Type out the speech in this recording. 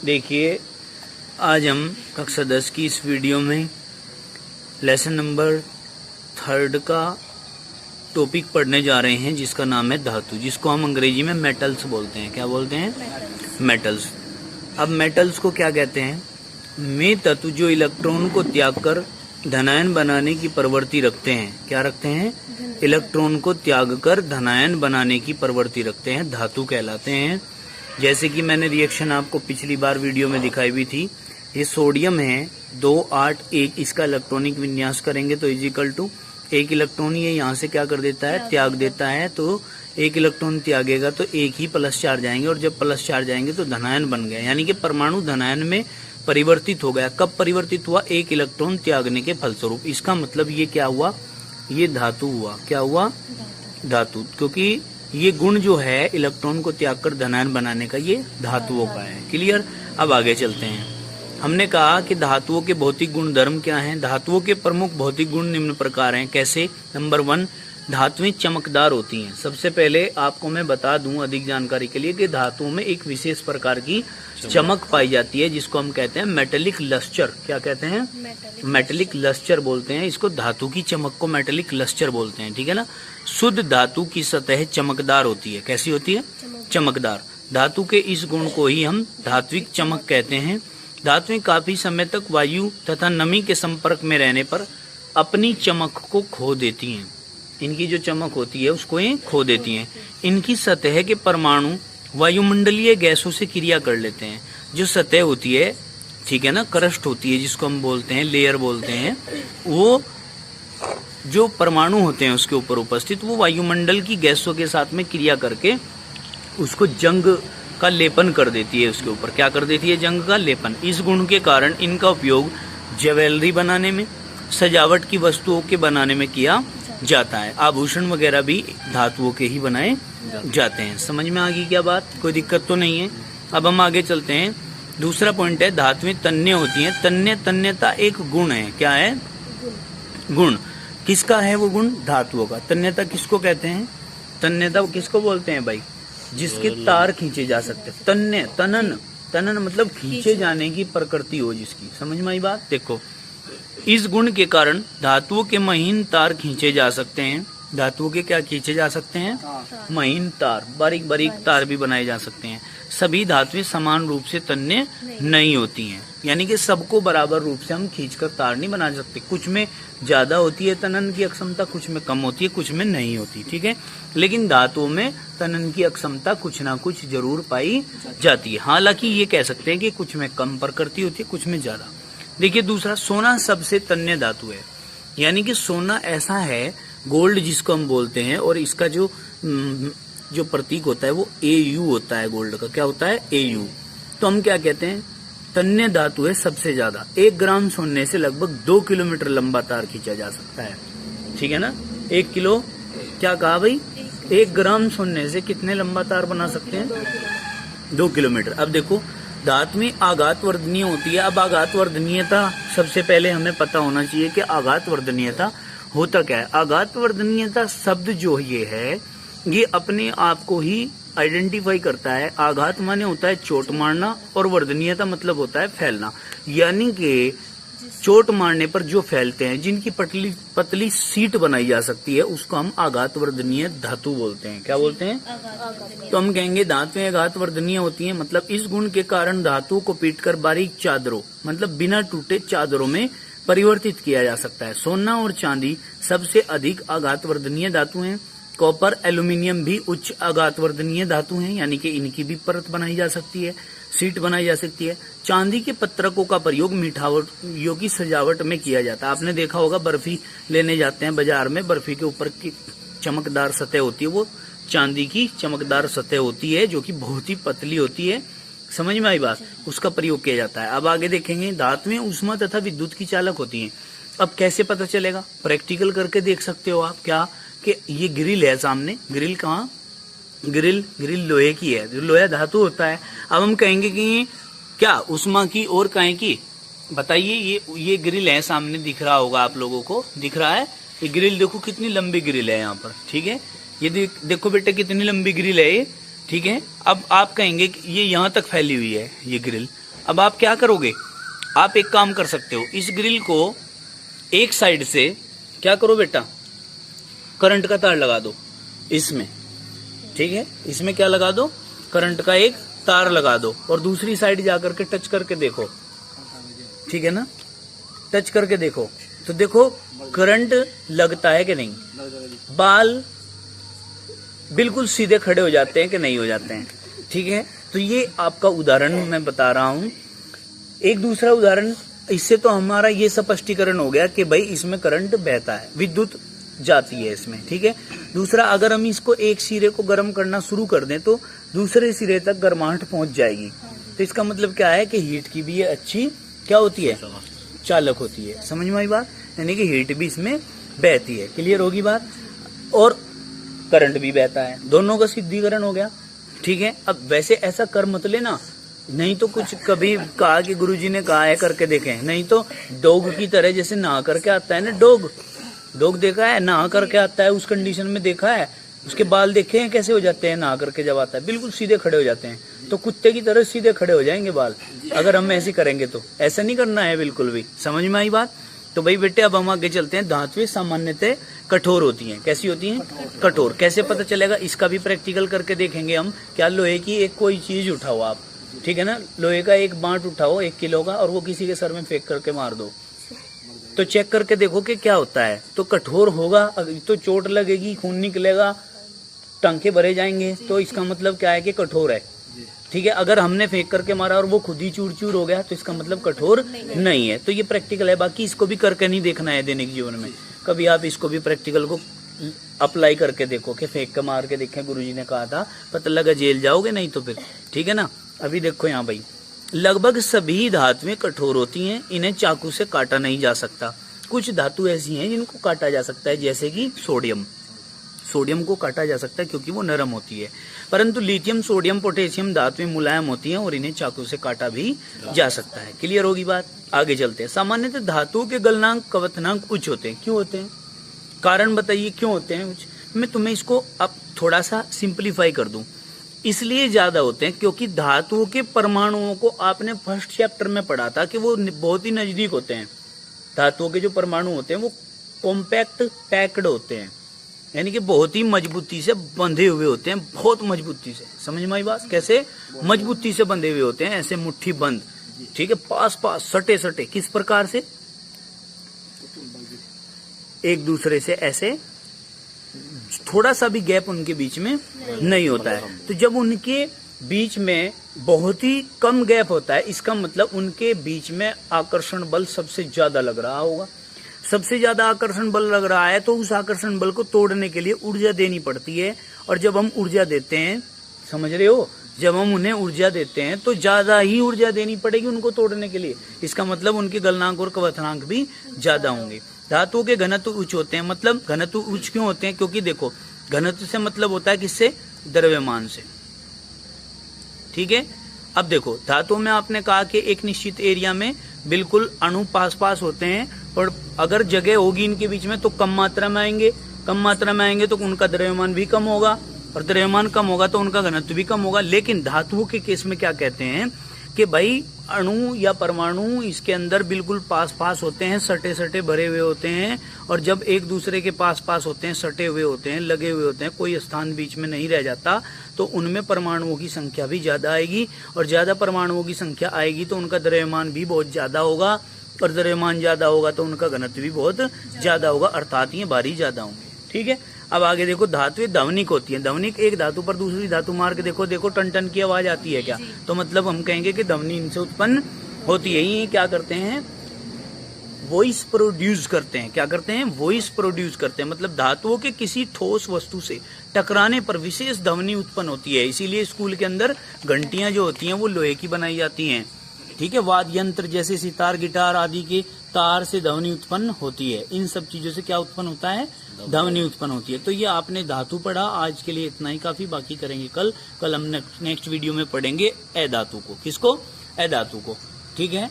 देखिए, आज हम कक्षा 10 की इस वीडियो में लेसन नंबर 3 का टॉपिक पढ़ने जा रहे हैं, जिसका नाम है धातु, जिसको हम अंग्रेजी में मेटल्स बोलते हैं। क्या बोलते हैं? मेटल्स। अब मेटल्स को क्या कहते हैं? वे तत्व जो इलेक्ट्रॉन को त्याग कर धनायन बनाने की प्रवृत्ति रखते हैं। क्या रखते हैं? इलेक्ट्रॉन को त्याग कर धनायन बनाने की प्रवृत्ति रखते हैं, धातु कहलाते हैं। जैसे कि मैंने रिएक्शन आपको पिछली बार वीडियो में दिखाई भी थी। ये सोडियम है 281, इसका इलेक्ट्रॉनिक विन्यास करेंगे तो इजिकल टू एक इलेक्ट्रॉन ये यहाँ से क्या कर देता है? त्याग देता है। तो एक इलेक्ट्रॉन त्यागेगा तो एक ही प्लस चार्ज आएंगे, और जब प्लस चार्ज आएंगे तो धनायन बन गया, यानी कि परमाणु धनायन में परिवर्तित हो गया। कब परिवर्तित हुआ? एक इलेक्ट्रॉन त्यागने के फलस्वरूप। इसका मतलब ये क्या हुआ? ये धातु हुआ। क्या हुआ? धातु। क्योंकि ये गुण जो है इलेक्ट्रॉन को त्याग कर धनायन बनाने का, ये धातुओं का है। क्लियर? अब आगे चलते हैं। हमने कहा कि धातुओं के भौतिक गुण धर्म क्या हैं। धातुओं के प्रमुख भौतिक गुण निम्न प्रकार हैं। कैसे? नंबर 1, धातुएं चमकदार होती हैं। सबसे पहले आपको मैं बता दूं अधिक जानकारी के लिए कि धातुओं में एक विशेष प्रकार की चमक पाई जाती है, जिसको हम कहते हैं मेटेलिक लस्टर। क्या कहते हैं? मेटेलिक लस्टर बोलते हैं इसको। धातु की चमक को मेटेलिक लस्टर बोलते हैं, ठीक है ना। शुद्ध धातु की सतह चमकदार होती है। कैसी होती है? चमकदार। धातु के इस गुण को ही हम धात्विक चमक कहते हैं। धातुएं काफी समय तक वायु तथा नमी के संपर्क में रहने पर अपनी चमक को खो देती हैं। इनकी जो चमक होती है उसको ये खो देती हैं। इनकी सतह के परमाणु वायुमंडलीय गैसों से क्रिया कर लेते हैं। जो सतह होती है, ठीक है ना, क्रस्ट होती है, जिसको हम बोलते हैं लेयर बोलते हैं, वो जो परमाणु होते हैं उसके ऊपर उपस्थित, वो वायुमंडल की गैसों के साथ में क्रिया करके उसको जंग का लेपन कर देती है। उसके ऊपर क्या कर देती है? जंग का लेपन। इस गुण के कारण इनका उपयोग ज्वेलरी बनाने में, सजावट की वस्तुओं के बनाने में किया जाता है। आभूषण वगैरह भी धातुओं के ही बनाए जाते हैं। समझ में आ गई क्या बात? कोई दिक्कत तो नहीं है। अब हम आगे चलते हैं। दूसरा पॉइंट है, धातुएं तन्य होती हैं। तन्यता एक गुण है। क्या है? गुण। किसका है वो गुण? धातुओं का। तन्यता किसको कहते हैं? तन्यता किसको बोलते हैं भाई? जिसके तार खींचे जा सकते। तनन मतलब खींचे जाने की प्रकृति हो जिसकी। समझ में आई बात? देखो, इस गुण के कारण धातुओं के महीन तार खींचे जा सकते हैं। धातुओं के क्या खींचे जा सकते हैं? महीन तार, बारीक बारीक तार भी बनाए जा सकते हैं। सभी धातुएं समान रूप से तन्य नहीं होती हैं, यानी कि सबको बराबर रूप से हम खींचकर तार नहीं बना सकते। कुछ में ज्यादा होती है तनन की अक्षमता, कुछ में कम होती है, कुछ में नहीं होती, ठीक है। लेकिन धातुओं में तनन की अक्षमता कुछ ना कुछ जरूर पाई जाती है। हालांकि ये कह सकते हैं कि कुछ में कम प्रकृति होती है, कुछ में ज्यादा। देखिए दूसरा, सोना सबसे तन्य धातु है। यानी कि सोना ऐसा है, गोल्ड जिसको हम बोलते हैं, और इसका जो प्रतीक होता है वो AU होता है गोल्ड का। क्या होता है? AU। तो हम क्या कहते हैं? तन्य धातु है सबसे ज्यादा। 1 ग्राम सोने से लगभग 2 किलोमीटर लंबा तार खींचा जा सकता है, ठीक है ना। 1 किलो, क्या कहा भाई? 1 ग्राम सोने से कितने लंबा तार बना सकते हैं? 2 किलोमीटर। अब देखो, धातु में आघात वर्धनीय होती है। अब आघात वर्धनीयता सबसे पहले हमें पता होना चाहिए कि आघात वर्धनीयता होता क्या है। आघात वर्धनीयता शब्द जो ये है, ये अपने आप को ही आइडेंटिफाई करता है। आघात माने होता है चोट मारना, और वर्धनीयता मतलब होता है फैलना। यानी कि चोट मारने पर जो फैलते हैं, जिनकी पतली सीट बनाई जा सकती है, उसको हम आघात वर्धनीय धातु बोलते हैं। क्या बोलते हैं? तो हम कहेंगे धातुएं आघात वर्धनीय होती हैं, मतलब इस गुण के कारण धातुओं को पीटकर बारीक चादरों, मतलब बिना टूटे चादरों में परिवर्तित किया जा सकता है। सोना और चांदी सबसे अधिक आघात वर्धनीय धातु हैं। कॉपर, एल्यूमिनियम भी उच्च आघात वर्धनीय धातु हैं, यानी कि इनकी भी परत बनाई जा सकती है, सीट बनाई जा सकती है। चांदी के पत्रकों का प्रयोग मिठाइयों की सजावट में किया जाता है। आपने देखा होगा, बर्फी लेने जाते हैं बाजार में, बर्फी के ऊपर की चमकदार सतह होती है, वो चांदी की चमकदार सतह होती है, जो कि बहुत ही पतली होती है। समझ में आई बात? उसका प्रयोग किया जाता है। अब आगे देखेंगे, धातुएं ऊष्मा तथा विद्युत की चालक होती हैं। अब कैसे पता चलेगा? प्रैक्टिकल करके देख सकते हो आप। क्या कि ये ग्रिल है सामने, ग्रिल कहाँ? ग्रिल लोहे की है, जो लोहा धातु होता है। अब हम कहेंगे कि क्या ऊष्मा की और काहे की? बताइए। ये ग्रिल है, सामने दिख रहा होगा आप लोगों को, दिख रहा है ये ग्रिल। देखो कितनी लंबी ग्रिल है यहाँ पर, ठीक है। ये देखो बेटा कितनी लंबी ग्रिल है ये, ठीक है। अब आप कहेंगे कि ये यहाँ तक फैली हुई है ये ग्रिल, अब आप क्या करोगे, आप एक काम कर सकते हो, इस ग्रिल को एक साइड से क्या करो बेटा, करंट का तार लगा दो इसमें, ठीक है, इसमें क्या लगा दो, करंट का एक तार लगा दो, और दूसरी साइड जाकर के टच करके देखो, ठीक है ना, टच करके देखो, तो देखो करंट लगता है कि नहीं, बाल बिल्कुल सीधे खड़े हो जाते हैं कि नहीं हो जाते हैं, ठीक है। तो ये आपका उदाहरण मैं बता रहा हूं। एक दूसरा उदाहरण, इससे तो हमारा ये स्पष्टीकरण हो गया कि भाई इसमें करंट बहता है, विद्युत जाती है इसमें, ठीक है। दूसरा, अगर हम इसको एक सिरे को गर्म करना शुरू कर दें तो दूसरे सिरे तक गर्माहट पहुंच जाएगी, तो इसका मतलब क्या है कि हीट की भी ये अच्छी क्या होती है, चालक होती है। समझ में आई बात, यानी कि हीट भी इसमें बहती है। क्लियर होगी बात, और करंट भी बहता है, दोनों का सिद्धिकरण हो गया, ठीक है। अब वैसे ऐसा कर मत लेना, नहीं तो कुछ कभी कहा कि गुरुजी ने कहा है करके देखें, नहीं तो डॉग की तरह जैसे नहा करके आता है ना, डॉग देखा है नहा करके आता है, उस कंडीशन में देखा है, उसके बाल देखे हैं कैसे हो जाते हैं नहा करके जब आता है, बिल्कुल सीधे खड़े हो जाते हैं, तो कुत्ते की तरह सीधे खड़े हो जाएंगे बाल, अगर हम ऐसे करेंगे तो ऐसा नहीं करना है बिल्कुल भी। समझ में आई बात। तो भाई बेटे अब हम आगे चलते हैं। धातुएं सामान्यतः कठोर होती हैं, कैसी होती हैं, कठोर। कैसे पता चलेगा, इसका भी प्रैक्टिकल करके देखेंगे हम। क्या, लोहे की एक कोई चीज उठाओ आप, ठीक है ना, लोहे का एक बांट उठाओ 1 किलो का, और वो किसी के सर में फेंक करके मार दो, तो चेक करके देखो कि क्या होता है, तो कठोर होगा, तो चोट लगेगी, खून निकलेगा, टांके भरे जाएंगे, तो इसका मतलब क्या है कि कठोर है, ठीक है। अगर हमने फेंक करके मारा और वो खुद ही चूर चूर हो गया तो इसका मतलब कठोर नहीं है। तो ये प्रैक्टिकल है, बाकी इसको भी करके नहीं देखना है दैनिक जीवन में, कभी आप इसको भी प्रैक्टिकल को अप्लाई करके देखो कि फेंक के मार के देखें, गुरुजी ने कहा था, पता लगा जेल जाओगे नहीं तो फिर, ठीक है ना। अभी देखो यहाँ भाई, लगभग सभी धातुएं कठोर होती हैं, इन्हें चाकू से काटा नहीं जा सकता। कुछ धातु ऐसी हैं जिनको काटा जा सकता है, जैसे कि सोडियम को काटा जा सकता है क्योंकि वो नरम होती है, परंतु लिथियम, सोडियम, पोटेशियम धातुएं मुलायम होती हैं और इन्हें चाकू से काटा भी जा सकता है। क्लियर होगी बात, आगे चलते हैं। सामान्यतः धातुओं के गलनांक, कवथनांक उच्च होते हैं। क्यों होते हैं, कारण बताइए क्यों होते हैं उच्च। मैं तुम्हें इसको अब थोड़ा सा सिंप्लीफाई कर दूं, इसलिए ज्यादा होते हैं क्योंकि धातुओं के परमाणुओं को आपने फर्स्ट चैप्टर में पढ़ा था कि वो बहुत ही नजदीक होते हैं। धातुओं के जो परमाणु होते हैं वो कॉम्पैक्ट पैक्ड होते हैं, यानी कि बहुत ही मजबूती से बंधे हुए होते हैं, बहुत मजबूती से। समझ में आई बात, कैसे मजबूती से बंधे हुए होते हैं, ऐसे मुट्ठी बंद, ठीक है, पास पास सटे सटे, किस प्रकार से, एक दूसरे से ऐसे, थोड़ा सा भी गैप उनके बीच में नहीं होता है। तो जब उनके बीच में बहुत ही कम गैप होता है, इसका मतलब उनके बीच में आकर्षण बल सबसे ज्यादा लग रहा होगा। सबसे ज्यादा आकर्षण बल लग रहा है तो उस आकर्षण बल को तोड़ने के लिए ऊर्जा देनी पड़ती है, और जब हम ऊर्जा देते हैं, समझ रहे हो, जब हम उन्हें ऊर्जा देते हैं तो ज्यादा ही ऊर्जा देनी पड़ेगी उनको तोड़ने के लिए, इसका मतलब उनके गलनांक और कवथनांक भी ज्यादा होंगे। धातुओं के घनत्व उच्च होते हैं, मतलब घनत्व उच्च क्यों होते हैं, क्योंकि देखो घनत्व से मतलब होता है किससे, द्रव्यमान से, ठीक है। अब देखो धातुओं में आपने कहा कि एक निश्चित एरिया में बिल्कुल अणु पास पास होते हैं, और अगर जगह होगी इनके बीच में तो कम मात्रा में आएंगे, कम मात्रा में आएंगे तो उनका द्रव्यमान भी कम होगा, और द्रव्यमान कम होगा तो उनका घनत्व भी कम होगा। लेकिन धातुओं के केस में क्या कहते हैं कि भाई अणु या परमाणु इसके अंदर बिल्कुल पास पास होते हैं, सटे सटे भरे हुए होते हैं, और जब एक दूसरे के पास पास होते हैं, सटे हुए होते हैं, लगे हुए होते हैं, कोई स्थान बीच में नहीं रह जाता, तो उनमें परमाणुओं की संख्या भी ज्यादा आएगी, और ज्यादा परमाणुओं की संख्या आएगी तो उनका द्रव्यमान भी बहुत ज्यादा होगा, और द्रव्यमान ज्यादा होगा तो उनका घनत्व भी बहुत ज्यादा होगा, अर्थात ये भारी ज्यादा होंगे, ठीक है। अब आगे देखो, धातुएं ध्वनिक होती है। ध्वनिक, एक धातु पर दूसरी धातु मार के देखो, देखो टन टन की आवाज आती है क्या, तो मतलब हम कहेंगे कि ध्वनि इनसे उत्पन्न होती है। ये क्या करते हैं, वॉइस प्रोड्यूस करते हैं। क्या करते हैं, वॉइस प्रोड्यूस करते हैं, मतलब धातुओं के किसी ठोस वस्तु से टकराने पर विशेष ध्वनि उत्पन्न होती है। इसीलिए स्कूल के अंदर घंटियां जो होती हैं वो लोहे की बनाई जाती हैं, ठीक है। वाद्य यंत्र जैसे सितार, गिटार आदि के तार से ध्वनि उत्पन्न होती है। इन सब चीजों से क्या उत्पन्न होता है, ध्वनि उत्पन्न होती है। तो ये आपने धातु पढ़ा, आज के लिए इतना ही काफी, बाकी करेंगे कल हम नेक्स्ट वीडियो में पढ़ेंगे अधातु को। किसको, अधातु को, ठीक है।